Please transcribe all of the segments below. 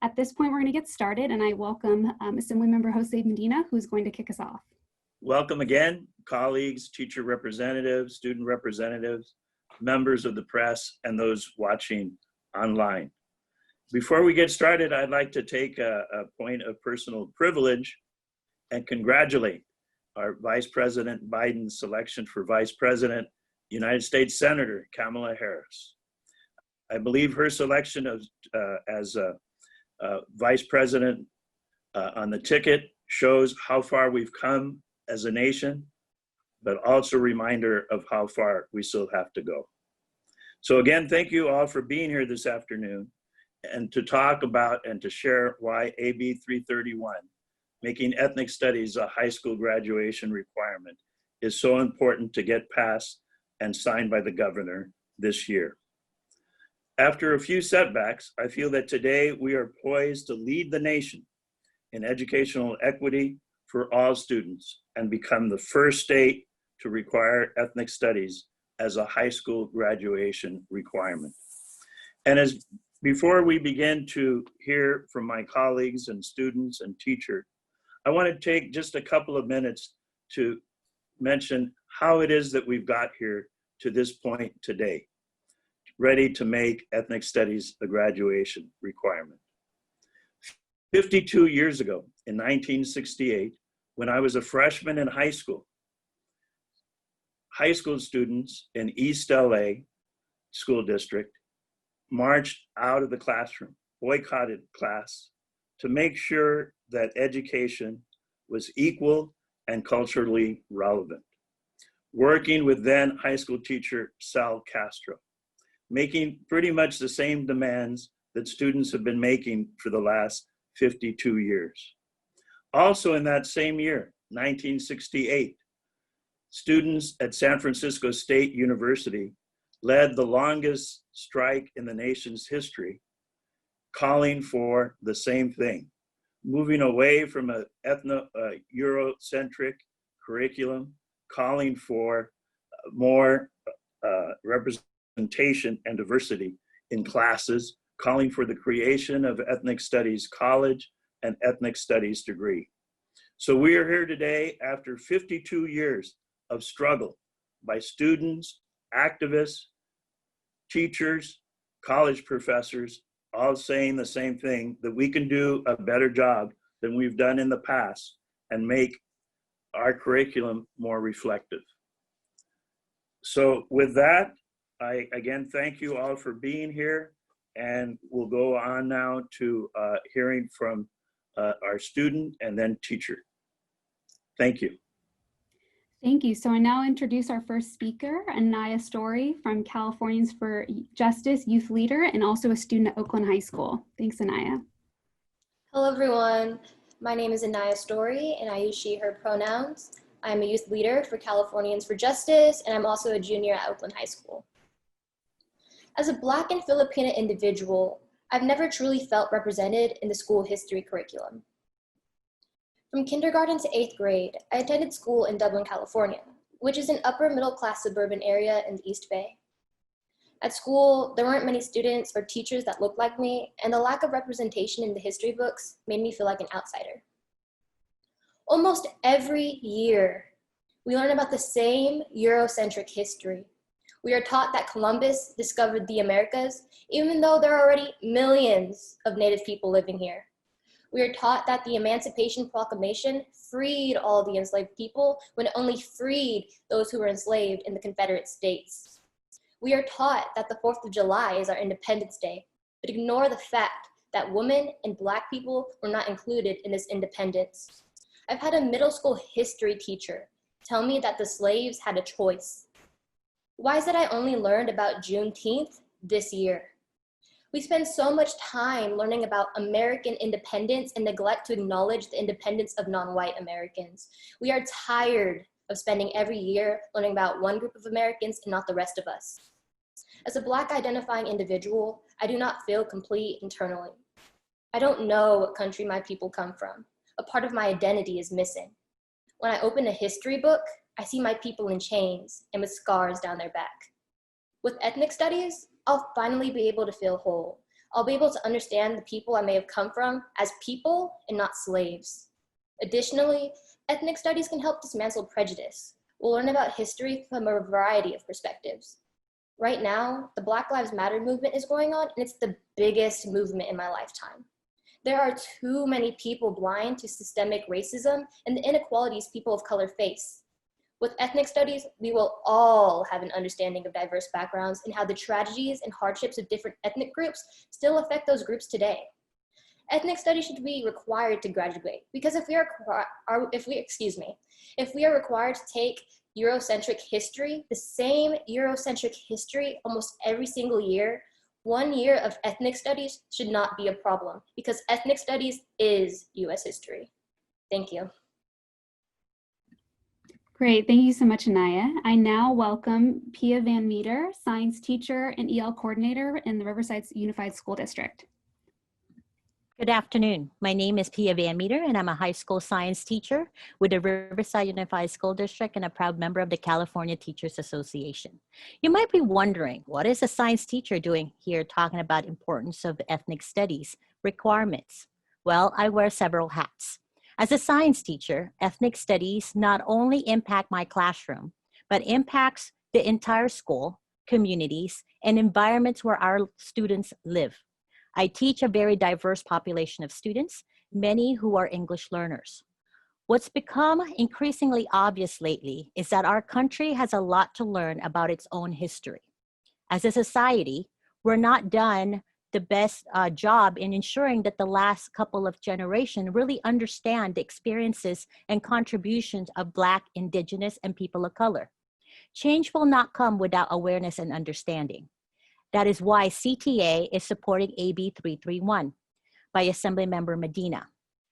At this point, we're going to get started, and I welcome Assemblymember Jose Medina, who's going to kick us off. Welcome again, colleagues, teacher representatives, student representatives, members of the press, and those watching online. Before we get started, I'd like to take a point of personal privilege and congratulate our Vice President Biden's selection for Vice President, United States Senator Kamala Harris. I believe her selection as Vice President on the ticket shows how far we've come as a nation, but also a reminder of how far we still have to go. So again, thank you all for being here this afternoon and to talk about and to share why AB 331, making ethnic studies a high school graduation requirement, is so important to get passed and signed by the governor this year. After a few setbacks, I feel that today we are poised to lead the nation in educational equity for all students and become the first state to require ethnic studies as a high school graduation requirement. And before we begin to hear from my colleagues and students and teachers, I want to take just a couple of minutes to mention how it is that we've got here to this point today, ready to make ethnic studies a graduation requirement. 52 years ago, in 1968, when I was a freshman in high school students in East LA School District marched out of the classroom, boycotted class, to make sure that education was equal and culturally relevant. Working with then high school teacher Sal Castro, making pretty much the same demands that students have been making for the last 52 years. Also in that same year, 1968, students at San Francisco State University led the longest strike in the nation's history, calling for the same thing, moving away from an Eurocentric curriculum, calling for more representation and diversity in classes, calling for the creation of ethnic studies college and ethnic studies degree. So we are here today after 52 years of struggle by students, activists, teachers, college professors, all saying the same thing, that we can do a better job than we've done in the past and make our curriculum more reflective. So with that, I again thank you all for being here, and we'll go on now to hearing from our student and then teacher. Thank you. Thank you. So I now introduce our first speaker, Naya Story from Californians for Justice youth leader and also a student at Oakland High School. Thanks, Anaya. Hello, everyone. My name is Naya Story, and I use she, her pronouns. I'm a youth leader for Californians for Justice, and I'm also a junior at Oakland High School. As a Black and Filipina individual, I've never truly felt represented in the school history curriculum. From kindergarten to 8th grade, I attended school in Dublin, California, which is an upper middle class suburban area in the East Bay. At school, there weren't many students or teachers that looked like me, and the lack of representation in the history books made me feel like an outsider. Almost every year, we learn about the same Eurocentric history. We are taught that Columbus discovered the Americas, even though there are already millions of Native people living here. We are taught that the Emancipation Proclamation freed all the enslaved people when it only freed those who were enslaved in the Confederate States. We are taught that the 4th of July is our Independence Day, but ignore the fact that women and Black people were not included in this independence. I've had a middle school history teacher tell me that the slaves had a choice. Why is it I only learned about Juneteenth this year? We spend so much time learning about American independence and neglect to acknowledge the independence of non-white Americans. We are tired of spending every year learning about one group of Americans and not the rest of us. As a Black identifying individual, I do not feel complete internally. I don't know what country my people come from. A part of my identity is missing. When I open a history book, I see my people in chains and with scars down their back. With ethnic studies, I'll finally be able to feel whole. I'll be able to understand the people I may have come from as people and not slaves. Additionally, ethnic studies can help dismantle prejudice. We'll learn about history from a variety of perspectives. Right now, the Black Lives Matter movement is going on, and it's the biggest movement in my lifetime. There are too many people blind to systemic racism and the inequalities people of color face. With ethnic studies, we will all have an understanding of diverse backgrounds and how the tragedies and hardships of different ethnic groups still affect those groups today. Ethnic studies should be required to graduate because if we are required to take Eurocentric history, the same Eurocentric history almost every single year, 1 year of ethnic studies should not be a problem because ethnic studies is US history. Thank you. Great, thank you so much, Anaya. I now welcome Pia Van Meter, science teacher and EL coordinator in the Riverside Unified School District. Good afternoon. My name is Pia Van Meter, and I'm a high school science teacher with the Riverside Unified School District and a proud member of the California Teachers Association. You might be wondering, what is a science teacher doing here talking about importance of ethnic studies requirements? Well, I wear several hats. As a science teacher, ethnic studies not only impact my classroom, but impacts the entire school, communities, and environments where our students live. I teach a very diverse population of students, many who are English learners. What's become increasingly obvious lately is that our country has a lot to learn about its own history. As a society, we're not done the best job in ensuring that the last couple of generations really understand the experiences and contributions of Black, Indigenous, and people of color. Change will not come without awareness and understanding. That is why CTA is supporting AB 331 by Assemblymember Medina,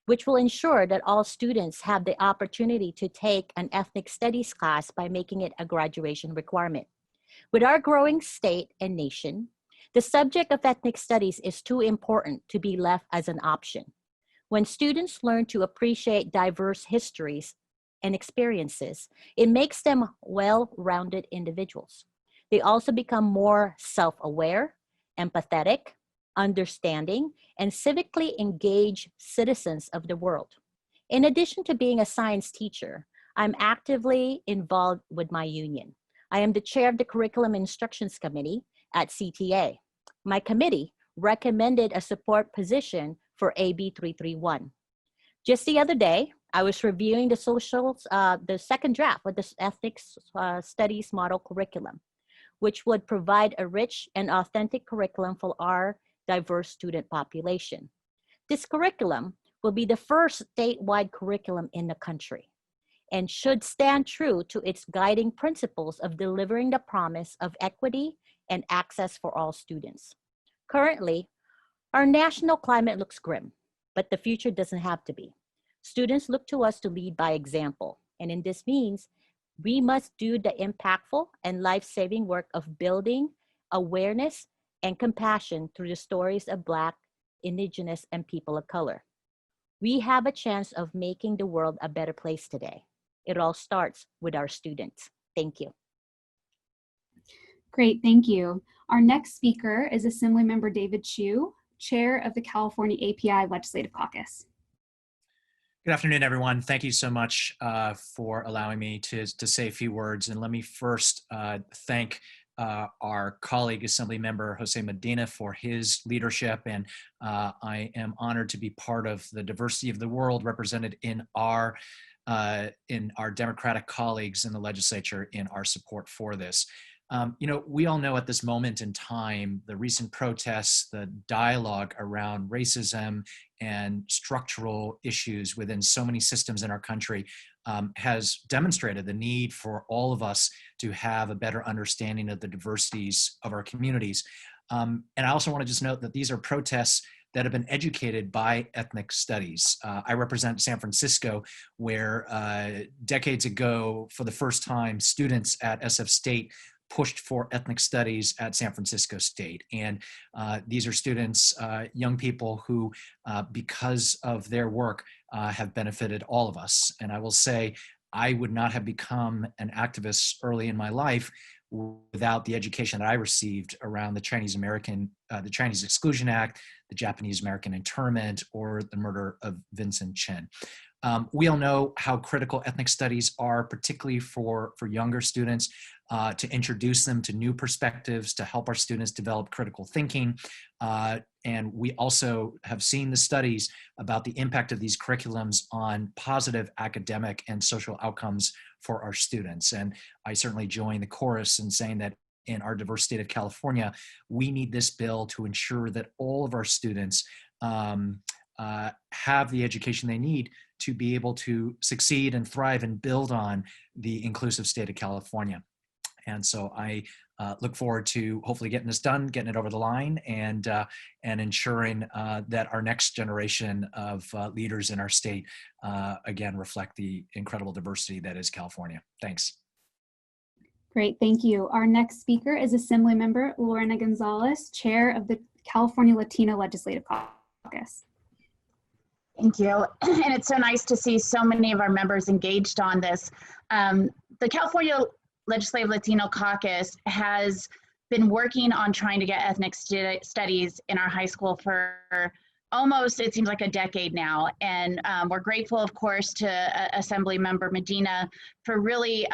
which will ensure that all students have the opportunity to take an ethnic studies class by making it a graduation requirement. With our growing state and nation, the subject of ethnic studies is too important to be left as an option. When students learn to appreciate diverse histories and experiences, it makes them well-rounded individuals. They also become more self-aware, empathetic, understanding, and civically engaged citizens of the world. In addition to being a science teacher, I'm actively involved with my union. I am the chair of the Curriculum Instructions Committee at CTA. My committee recommended a support position for AB 331. Just the other day, I was reviewing the second draft of the Ethics Studies Model Curriculum, which would provide a rich and authentic curriculum for our diverse student population. This curriculum will be the first statewide curriculum in the country and should stand true to its guiding principles of delivering the promise of equity and access for all students. Currently, our national climate looks grim, but the future doesn't have to be. Students look to us to lead by example, and in this means, we must do the impactful and life-saving work of building awareness and compassion through the stories of Black, Indigenous, and people of color. We have a chance of making the world a better place today. It all starts with our students. Thank you. Great, thank you. Our next speaker is Assemblymember David Chu, chair of the California API Legislative Caucus. Good afternoon, everyone. Thank you so much for allowing me to say a few words. And let me first thank our colleague, Assemblymember Jose Medina, for his leadership. And I am honored to be part of the diversity of the world represented in our Democratic colleagues in the legislature in our support for this. We all know at this moment in time, the recent protests, the dialogue around racism and structural issues within so many systems in our country has demonstrated the need for all of us to have a better understanding of the diversities of our communities. And I also want to just note that these are protests that have been educated by ethnic studies. I represent San Francisco, where decades ago, for the first time, students at SF State pushed for ethnic studies at San Francisco State. And these are students, young people who, because of their work, have benefited all of us. And I will say, I would not have become an activist early in my life without the education that I received around the Chinese Exclusion Act, the Japanese American internment, or the murder of Vincent Chin. We all know how critical ethnic studies are, particularly for younger students, to introduce them to new perspectives, to help our students develop critical thinking. And we also have seen the studies about the impact of these curriculums on positive academic and social outcomes for our students. And I certainly join the chorus in saying that in our diverse state of California, we need this bill to ensure that all of our students have the education they need to be able to succeed and thrive and build on the inclusive state of California. And so I look forward to hopefully getting this done, getting it over the line, and ensuring that our next generation of leaders in our state, again, reflect the incredible diversity that is California. Thanks. Great, thank you. Our next speaker is Assemblymember Lorena Gonzalez, Chair of the California Latino Legislative Caucus. Thank you. And it's so nice to see so many of our members engaged on this. The California Legislative Latino Caucus has been working on trying to get ethnic studies in our high school for almost, it seems like a decade now. And we're grateful, of course, to Assembly Member Medina for really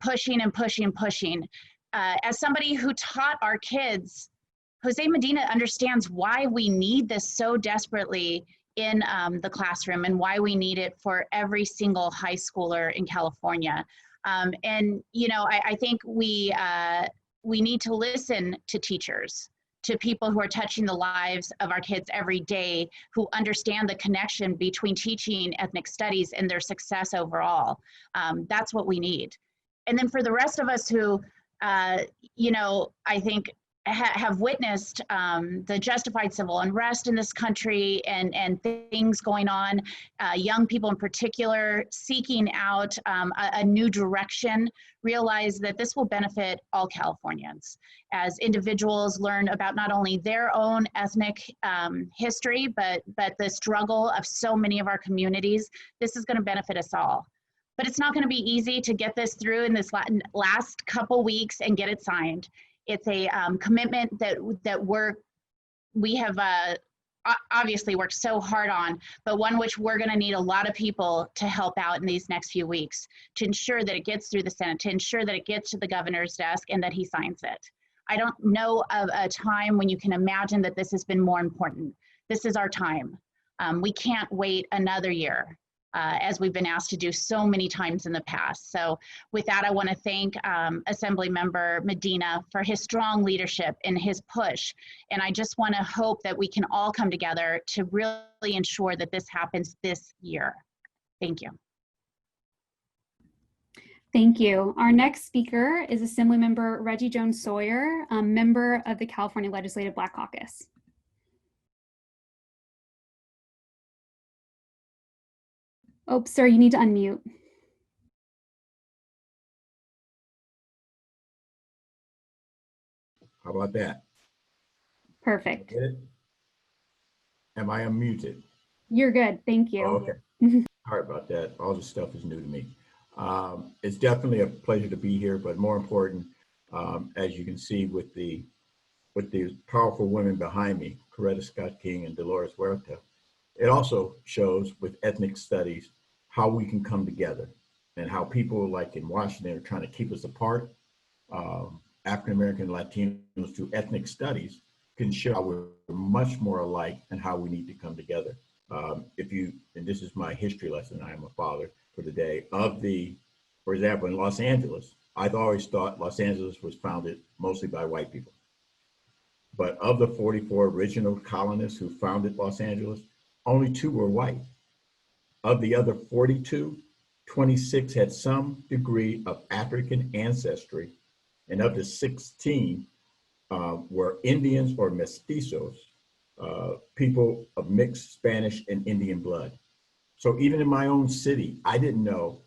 pushing and pushing. As somebody who taught our kids, Jose Medina understands why we need this so desperately in the classroom and why we need it for every single high schooler in California. And, you know, I think we need to listen to teachers, to people who are touching the lives of our kids every day, who understand the connection between teaching ethnic studies and their success overall. That's what we need. And then for the rest of us who, you know, I think have witnessed the justified civil unrest in this country and things going on, young people in particular seeking out a new direction, realize that this will benefit all Californians as individuals learn about not only their own ethnic history, but the struggle of so many of our communities. This is going to benefit us all. But it's not going to be easy to get this through in this last couple weeks and get it signed. It's a commitment that we have obviously worked so hard on, but one which we're going to need a lot of people to help out in these next few weeks to ensure that it gets through the Senate, to ensure that it gets to the governor's desk and that he signs it. I don't know of a time when you can imagine that this has been more important. This is our time. We can't wait another year. As we've been asked to do so many times in the past. So with that, I want to thank Assembly Member Medina for his strong leadership and his push. And I just want to hope that we can all come together to really ensure that this happens this year. Thank you. Thank you. Our next speaker is Assemblymember Reggie Jones Sawyer, a member of the California Legislative Black Caucus. Oh, sir, you need to unmute. How about that? Perfect. Am I unmuted? You're good. Thank you. Oh, okay. Sorry about that. All this stuff is new to me. It's definitely a pleasure to be here, but more important, as you can see with the powerful women behind me, Coretta Scott King and Dolores Huerta, it also shows with ethnic studies how we can come together and how people like in Washington are trying to keep us apart. African-American Latinos through ethnic studies can show how we're much more alike and how we need to come together. And this is my history lesson, I am a father for the day, for example, in Los Angeles, I've always thought Los Angeles was founded mostly by white people. But of the 44 original colonists who founded Los Angeles, only 2 were white. Of the other 42, 26 had some degree of African ancestry, and of the 16 were Indians or mestizos, people of mixed Spanish and Indian blood. So even in my own city, I didn't know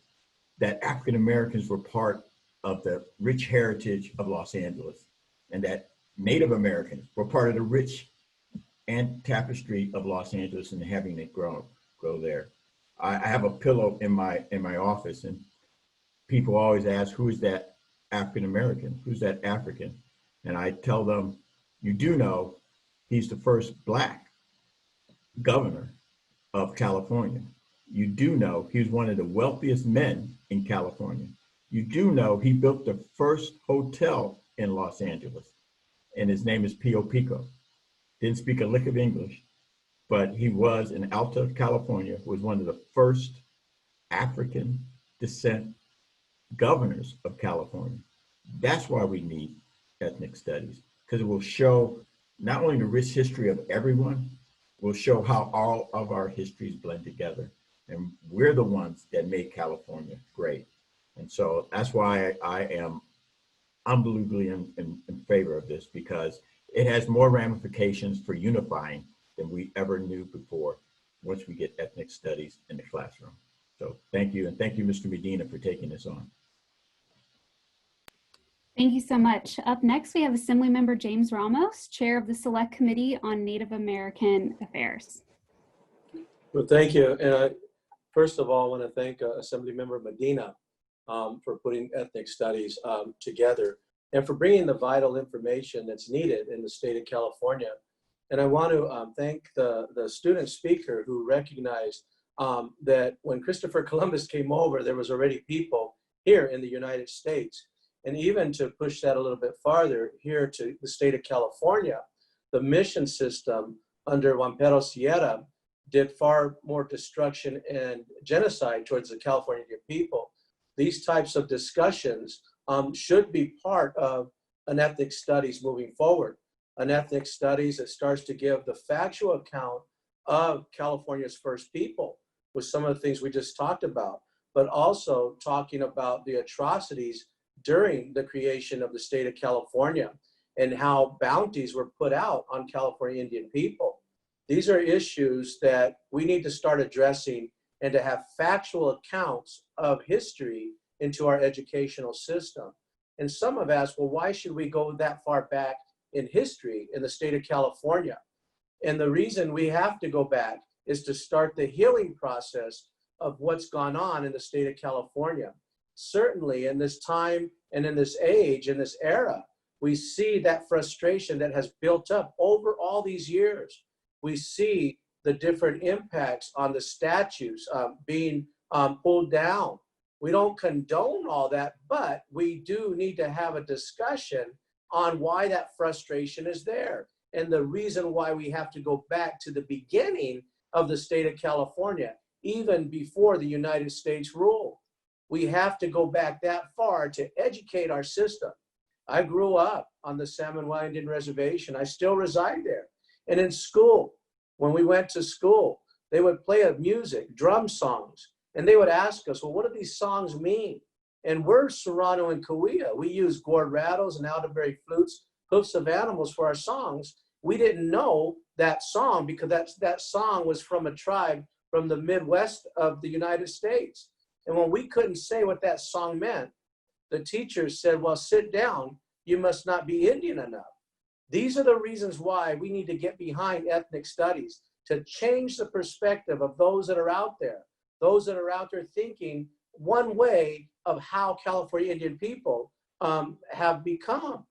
that African Americans were part of the rich heritage of Los Angeles, and that Native Americans were part of the rich and tapestry of Los Angeles and having it grow there. I have a pillow in my office, and people always ask, who is that African American? Who's that African? And I tell them, you do know he's the first Black governor of California. You do know he was one of the wealthiest men in California. You do know he built the first hotel in Los Angeles, and his name is Pio Pico. Didn't speak a lick of English, but he was in Alta, California, was one of the first African descent governors of California. That's why we need ethnic studies, because it will show not only the rich history of everyone, will show how all of our histories blend together. And we're the ones that made California great. And so that's why I am unbelievably in favor of this, because it has more ramifications for unifying than we ever knew before once we get ethnic studies in the classroom. So thank you. And thank you, Mr. Medina, for taking this on. Thank you so much. Up next, we have Assemblymember James Ramos, Chair of the Select Committee on Native American Affairs. Well, thank you. And I, first of all, I want to thank Assemblymember Medina for putting ethnic studies together and for bringing the vital information that's needed in the state of California. And I want to thank the student speaker who recognized that when Christopher Columbus came over, there was already people here in the United States. And even to push that a little bit farther, here to the state of California, the mission system under Juan Pedro Sierra did far more destruction and genocide towards the California Indian people. These types of discussions should be part of an ethnic studies moving forward. An ethnic studies that starts to give the factual account of California's first people with some of the things we just talked about, but also talking about the atrocities during the creation of the state of California and how bounties were put out on California Indian people. These are issues that we need to start addressing and to have factual accounts of history into our educational system. And some have asked, well, why should we go that far back in history in the state of California? And the reason we have to go back is to start the healing process of what's gone on in the state of California. Certainly in this time and in this age, in this era, we see that frustration that has built up over all these years. We see the different impacts on the statues being pulled down. We don't condone all that, but we do need to have a discussion on why that frustration is there and the reason why we have to go back to the beginning of the state of California, even before the United States ruled. We have to go back that far to educate our system. I grew up on the Salmon-Wye Indian Reservation. I still reside there. And in school, when we went to school, they would play music, drum songs, and they would ask us, well, what do these songs mean? And we're Serrano and Cahuilla. We use gourd rattles and elderberry flutes, hoofs of animals for our songs. We didn't know that song because that song was from a tribe from the Midwest of the United States. And when we couldn't say what that song meant, the teachers said, well, sit down, you must not be Indian enough. These are the reasons why we need to get behind ethnic studies, to change the perspective of those that are out there thinking one way of how California Indian people have become.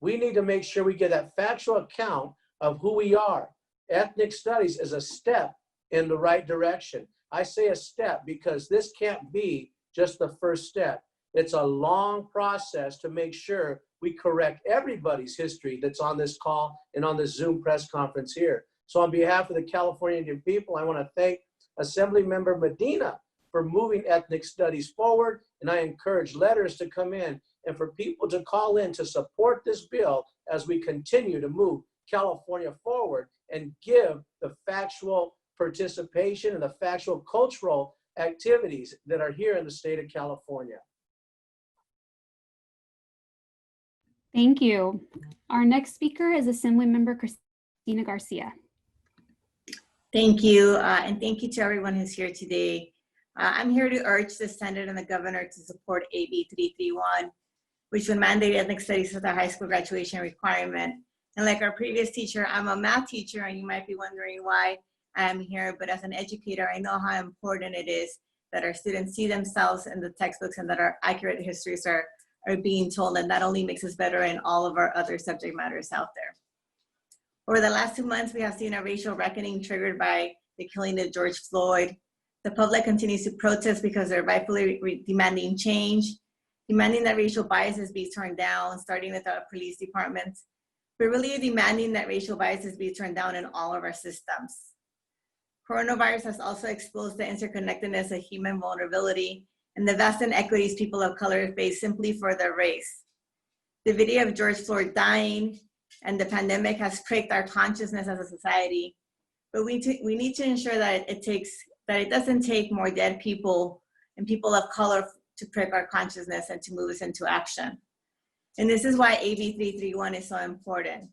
We need to make sure we get that factual account of who we are. Ethnic studies is a step in the right direction. I say a step because this can't be just the first step. It's a long process to make sure we correct everybody's history that's on this call and on this Zoom press conference here. So on behalf of the California Indian people, I want to thank Assemblymember Medina for moving ethnic studies forward. And I encourage letters to come in and for people to call in to support this bill as we continue to move California forward and give the factual participation and the factual cultural activities that are here in the state of California. Thank you. Our next speaker is Assemblymember Christina Garcia. Thank you, and thank you to everyone who's here today. I'm here to urge the Senate and the Governor to support AB 331, which would mandate ethnic studies as a high school graduation requirement. And like our previous teacher, I'm a math teacher, and you might be wondering why I'm here, but as an educator, I know how important it is that our students see themselves in the textbooks and that our accurate histories are are being told, and that only makes us better in all of our other subject matters out there. Over the last 2 months, we have seen a racial reckoning triggered by the killing of George Floyd. The public continues to protest because they're rightfully demanding change, demanding that racial biases be turned down, starting with our police departments. We're really demanding that racial biases be turned down in all of our systems. Coronavirus has also exposed the interconnectedness of human vulnerability and the vast inequities people of color face simply for their race. The video of George Floyd dying and the pandemic has pricked our consciousness as a society, but we need to ensure that it doesn't take more dead people and people of color to prick our consciousness and to move us into action. And this is why AB 331 is so important.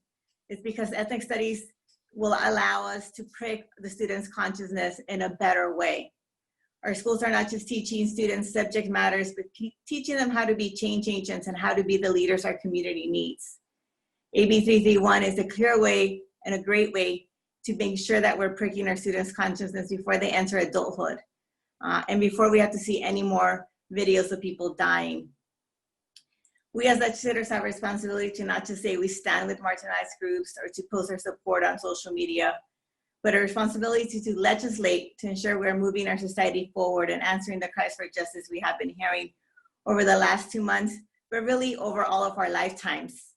It's because ethnic studies will allow us to prick the students' consciousness in a better way. Our schools are not just teaching students subject matters, but teaching them how to be change agents and how to be the leaders our community needs. AB 331 is a clear way and a great way to make sure that we're pricking our students' consciousness before they enter adulthood and before we have to see any more videos of people dying. We as legislators have a responsibility to not just say we stand with marginalized groups or to post our support on social media, but a responsibility to legislate to ensure we're moving our society forward and answering the cries for justice we have been hearing over the last 2 months, but really over all of our lifetimes.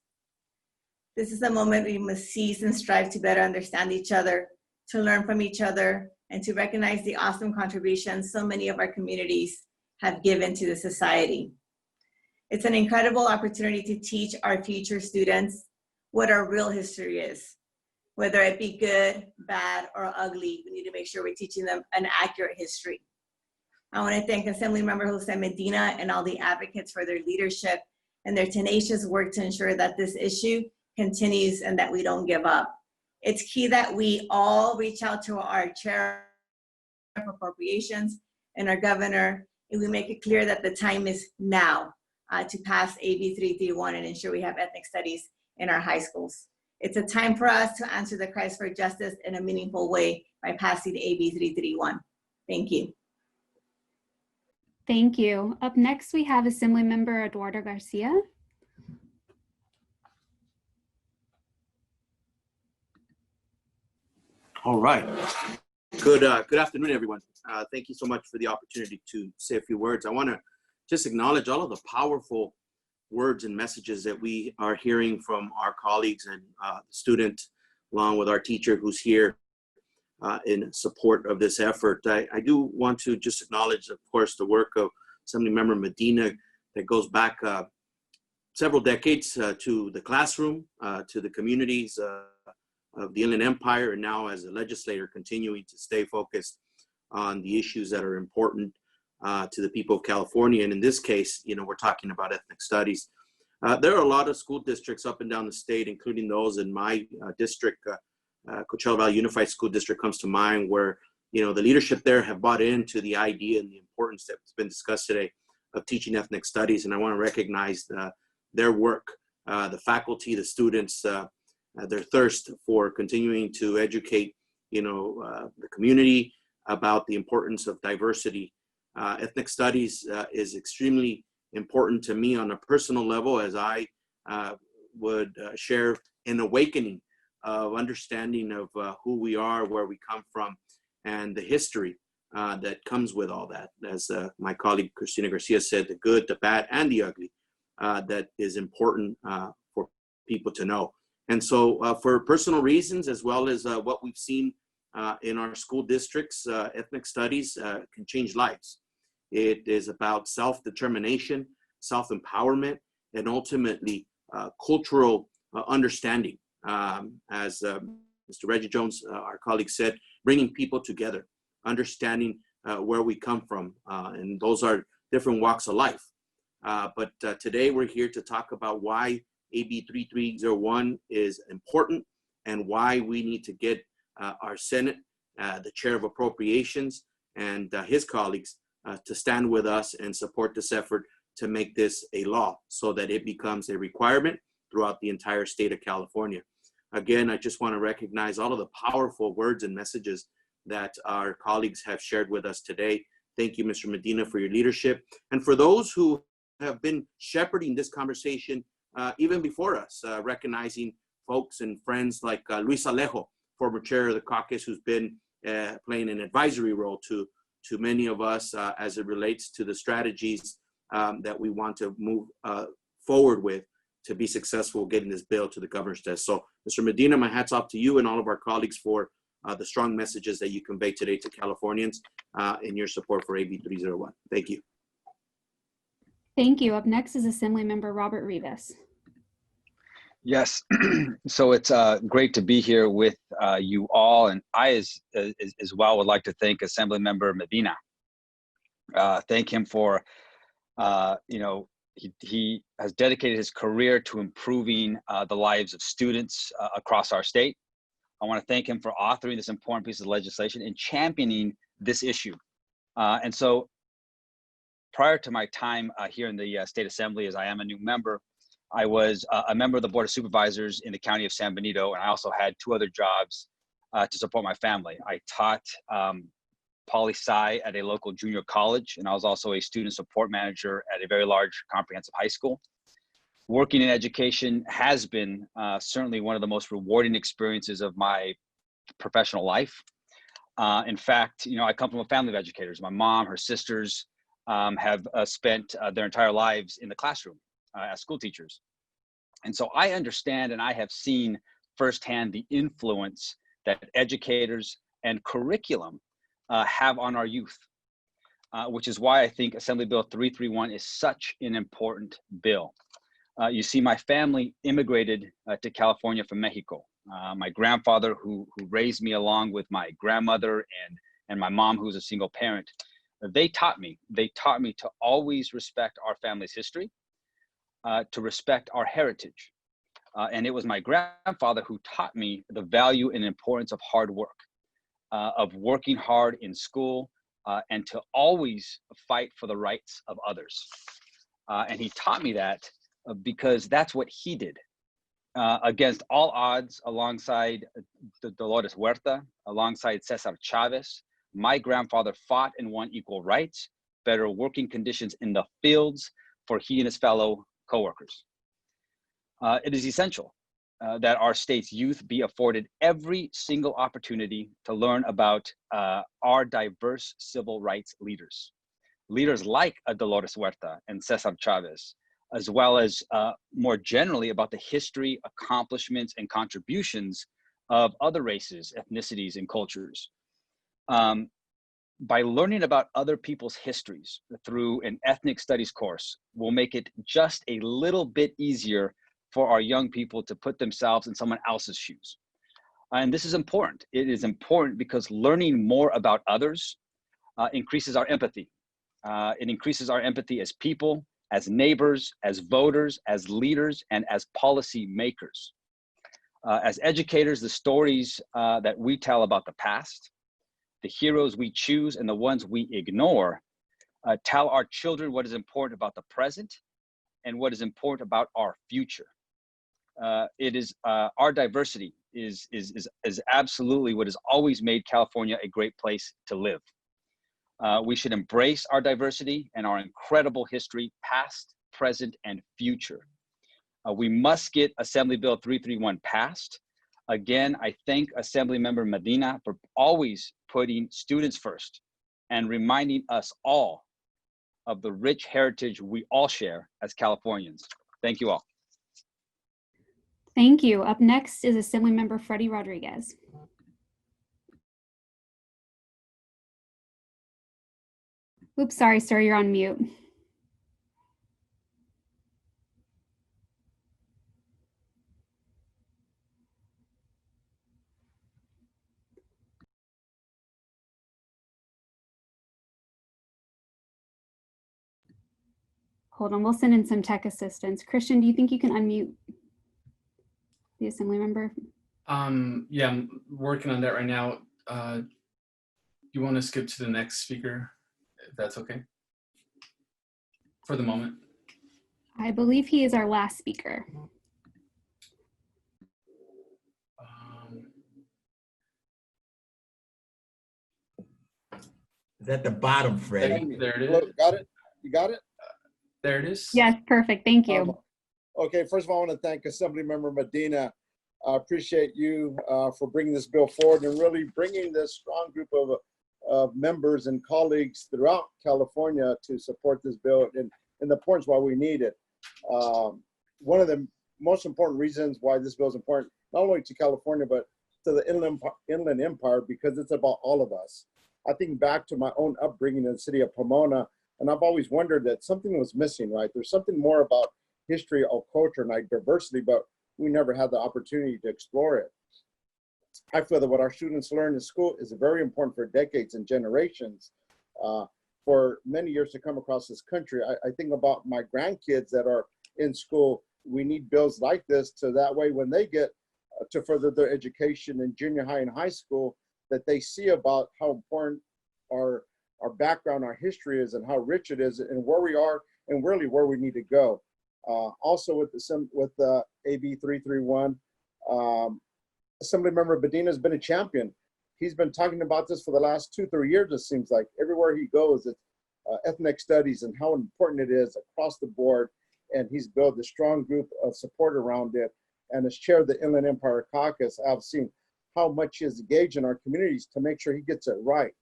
This is a moment we must seize and strive to better understand each other, to learn from each other, and to recognize the awesome contributions so many of our communities have given to the society. It's an incredible opportunity to teach our future students what our real history is. Whether it be good, bad, or ugly, we need to make sure we're teaching them an accurate history. I want to thank Assemblymember Jose Medina and all the advocates for their leadership and their tenacious work to ensure that this issue continues and that we don't give up. It's key that we all reach out to our chair of appropriations and our governor, and we make it clear that the time is now to pass AB 331 and ensure we have ethnic studies in our high schools. It's a time for us to answer the cries for justice in a meaningful way by passing AB 331. Thank you. Thank you. Up next, we have Assemblymember Eduardo Garcia. All right. Good afternoon, everyone. Thank you so much for the opportunity to say a few words. I want to just acknowledge all of the powerful words and messages that we are hearing from our colleagues and student, along with our teacher who's here in support of this effort. I do want to just acknowledge, of course, the work of Assemblymember Medina that goes back several decades to the classroom, to the communities of the Inland Empire, and now as a legislator continuing to stay focused on the issues that are important to the people of California. And in this case, we're talking about ethnic studies. There are a lot of school districts up and down the state, including those in my district. Coachella Valley Unified School District comes to mind, where the leadership there have bought into the idea and the importance that's been discussed today of teaching ethnic studies. And I want to recognize their work, the faculty, the students, their thirst for continuing to educate the community about the importance of diversity. Ethnic studies is extremely important to me on a personal level, as I would share an awakening of understanding of who we are, where we come from, and the history that comes with all that. As my colleague Cristina Garcia said, the good, the bad, and the ugly, that is important for people to know. And so for personal reasons, as well as what we've seen in our school districts, ethnic studies can change lives. It is about self-determination, self-empowerment, and ultimately cultural understanding. As Mr. Reggie Jones, our colleague, said, bringing people together, understanding where we come from. And those are different walks of life. But today we're here to talk about why AB 3301 is important and why we need to get our Senate, the Chair of Appropriations, and his colleagues to stand with us and support this effort to make this a law so that it becomes a requirement throughout the entire state of California. Again, I just want to recognize all of the powerful words and messages that our colleagues have shared with us today. Thank you, Mr. Medina, for your leadership. And for those who have been shepherding this conversation even before us, recognizing folks and friends like Luis Alejo, former chair of the caucus, who's been playing an advisory role to many of us as it relates to the strategies that we want to move forward with to be successful getting this bill to the governor's desk. So, Mr. Medina, my hat's off to you and all of our colleagues for the strong messages that you convey today to Californians in your support for AB 301. Thank you. Thank you. Up next is Assemblymember Robert Rivas. Yes, so it's great to be here with you all, and I as well would like to thank Assemblymember Medina. Thank him for, he has dedicated his career to improving the lives of students across our state. I want to thank him for authoring this important piece of legislation and championing this issue. And so prior to my time here in the State Assembly, as I am a new member, I was a member of the Board of Supervisors in the County of San Benito, and I also had 2 other jobs to support my family. I taught poli-sci at a local junior college, and I was also a student support manager at a very large comprehensive high school. Working in education has been certainly one of the most rewarding experiences of my professional life. In fact, I come from a family of educators. My mom, her sisters have spent their entire lives in the classroom as school teachers. And so I understand and I have seen firsthand the influence that educators and curriculum have on our youth, which is why I think Assembly Bill 331 is such an important bill. You see, my family immigrated to California from Mexico. My grandfather, who raised me along with my grandmother and my mom, who's a single parent, they taught me to always respect our family's history, to respect our heritage. And it was my grandfather who taught me the value and importance of hard work, of working hard in school, and to always fight for the rights of others. And he taught me that because that's what he did. Against all odds, alongside the Dolores Huerta, alongside Cesar Chavez, my grandfather fought and won equal rights, better working conditions in the fields for he and his fellow coworkers. It is essential that our state's youth be afforded every single opportunity to learn about our diverse civil rights leaders. Leaders like Dolores Huerta and Cesar Chavez, as well as more generally about the history, accomplishments, and contributions of other races, ethnicities, and cultures. By learning about other people's histories through an ethnic studies course will make it just a little bit easier for our young people to put themselves in someone else's shoes. And this is important. It is important because learning more about others increases our empathy. It increases our empathy as people, as neighbors, as voters, as leaders, and as policy makers. As educators, the stories that we tell about the past, the heroes we choose and the ones we ignore, tell our children what is important about the present and what is important about our future. It is our diversity is absolutely what has always made California a great place to live. We should embrace our diversity and our incredible history, past, present, and future. We must get Assembly Bill 331 passed. Again, I thank Assemblymember Medina for always putting students first and reminding us all of the rich heritage we all share as Californians. Thank you all. Thank you. Up next is Assemblymember Freddie Rodriguez. Oops, sorry, sir, you're on mute. Hold on, we'll send in some tech assistance. Christian, do you think you can unmute the assembly member? Yeah, I'm working on that right now. You want to skip to the next speaker, if that's okay, for the moment? I believe he is our last speaker. It's at the bottom, Freddie. There it is. Got it? You got it? There it is. Yes, perfect. Thank you. Okay, first of all, I want to thank Assemblymember Medina. I appreciate you for bringing this bill forward and really bringing this strong group of members and colleagues throughout California to support this bill and the importance why we need it. One of the most important reasons why this bill is important, not only to California, but to the Inland Empire, because it's about all of us. I think back to my own upbringing in the city of Pomona, and I've always wondered that something was missing, right? There's something more about history of culture and like diversity, but we never had the opportunity to explore it. I feel that what our students learn in school is very important for decades and generations, for many years to come across this country. I think about my grandkids that are in school. We need bills like this, so that way when they get to further their education in junior high and high school, that they see about how important our background, our history is, and how rich it is, and where we are, and really where we need to go. Also with AB 331, Assemblymember Medina has been a champion. He's been talking about this for the last 2-3 years, it seems like. Everywhere he goes, it's ethnic studies and how important it is across the board. And he's built a strong group of support around it. And as chair of the Inland Empire Caucus, I've seen how much he is engaged in our communities to make sure he gets it right.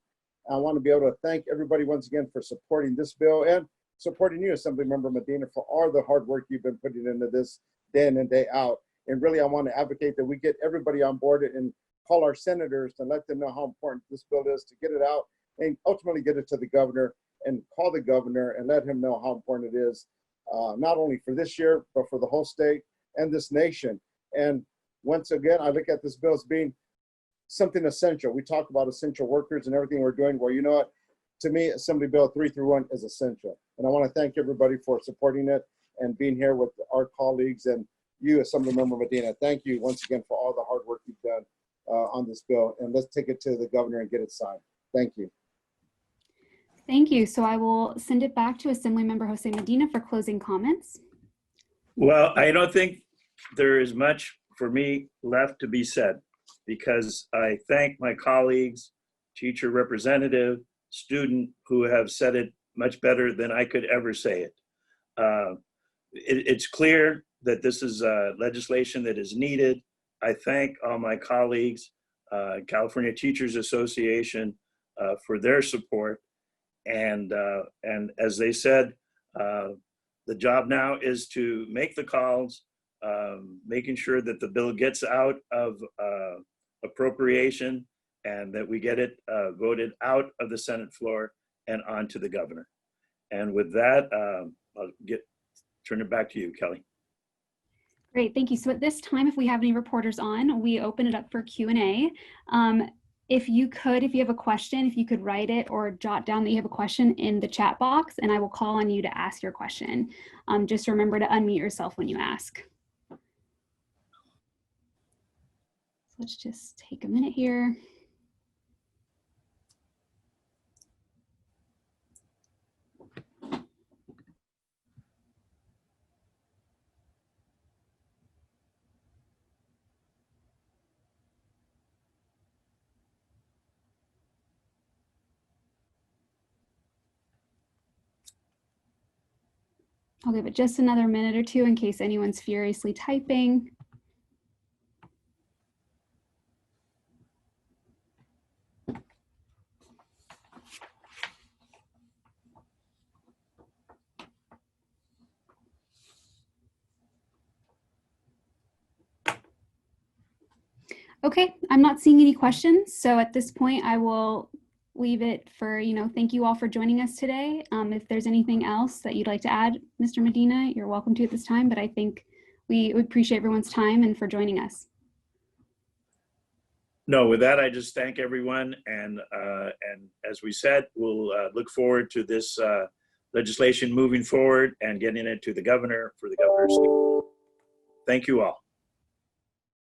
I want to be able to thank everybody once again for supporting this bill and supporting you, Assemblymember Medina, for all the hard work you've been putting into this day in and day out. And really, I want to advocate that we get everybody on board and call our senators to let them know how important this bill is, to get it out and ultimately get it to the governor and call the governor and let him know how important it is, not only for this year, but for the whole state and this nation. And once again, I look at this bill as being something essential. We talk about essential workers and everything we're doing. Well, you know what? To me, Assembly Bill 331 is essential. And I want to thank everybody for supporting it and being here with our colleagues and you, Assemblymember Medina. Thank you once again for all the hard work you've done on this bill. And let's take it to the governor and get it signed. Thank you. Thank you. So I will send it back to Assemblymember Jose Medina for closing comments. Well, I don't think there is much for me left to be said, because I thank my colleagues, teacher representative, student, who have said it much better than I could ever say it. It's clear that this is legislation that is needed. I thank all my colleagues, California Teachers Association, for their support. And as they said, the job now is to make the calls, making sure that the bill gets out of appropriation and that we get it voted out of the Senate floor and onto the governor. And with that, I'll turn it back to you, Kelly. Great, thank you. So at this time, if we have any reporters on, we open it up for Q&A. If you have a question, if you could write it or jot down that you have a question in the chat box, and I will call on you to ask your question. Just remember to unmute yourself when you ask. So let's just take a minute here. I'll give it just another minute or two in case anyone's furiously typing. Okay, I'm not seeing any questions. So at this point, I will leave it for, thank you all for joining us today. If there's anything else that you'd like to add, Mr. Medina, you're welcome to at this time, but I think we appreciate everyone's time and for joining us. No, with that, I just thank everyone. And as we said, we'll look forward to this legislation moving forward and getting it to the governor for the governor's. Thank you all.